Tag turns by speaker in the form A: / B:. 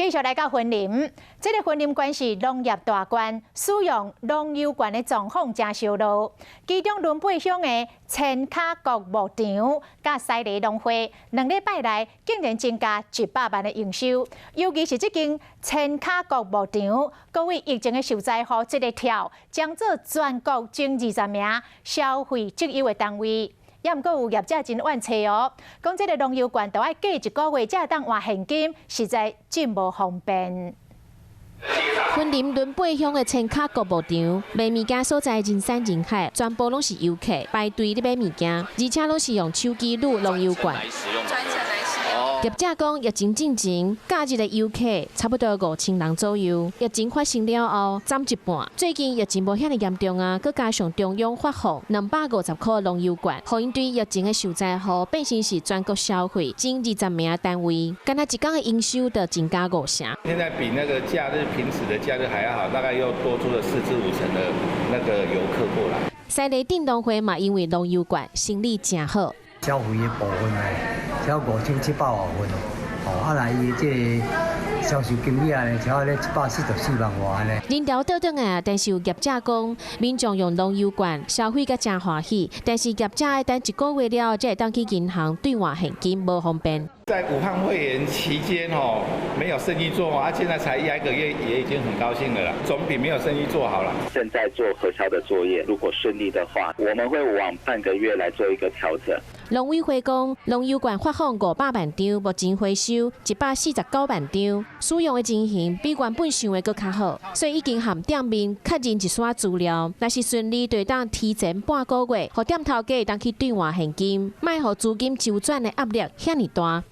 A: 继续来到云林，这个云林县是农业大县，使用农油罐的状况真烧脑。其中仑背乡的千卡国牧场甲西里农会2礼拜来竟然增加100万的营收，尤其是这间千卡国牧场，各位疫情的受灾户这个跳，将做全国前20名消费最优的单位。 也毋过有业者真怨气哦，讲这个农油罐都要过1个月才会当换现金，实在真无方便。
B: 云林仑背乡的千卡国牧场，卖物件所在人山人海，全部拢是游客排队咧买物件，而且拢是用手机录农油罐。业者讲，疫情进前，假日的游客差不多5000人左右。疫情发生了后，减一半。最近疫情无遐尼严重啊，佮加上中央发放250块农油罐，互因对疫情的受灾户变成是全国消费前20名的单位，干那一天的营收就增加5成。
C: 现在比那个假日平时的假日还要好，大概又多出了4至5成的那个游客过来。
B: 西里电动会嘛，因为农油罐生意真好。
D: 消费的部分呢，只要5700多份，啊来伊这个销售经理呢，只要咧144万外呢。
B: 人潮倒转啊，但是有业者讲，民众用农油罐消费甲真欢喜，但是业者要等1个月了，才会当去银行兑换现金，无方便。
C: 在武汉肺炎期间没有生意做嘛，现在才1个月，也已经很高兴了啦，总比没有生意做好了。
E: 正在做核销的作业，如果顺利的话，我们会往半个月来做一个调整。
B: 农委会讲，农油罐发放500万张，目前回收149万张，使用的情形比原本想的搁较好，所以已经和店面确认一撮资料，若是顺利，就当提前半个月，互店头家当去兑换现金，卖互资金周转的压力遐尼大。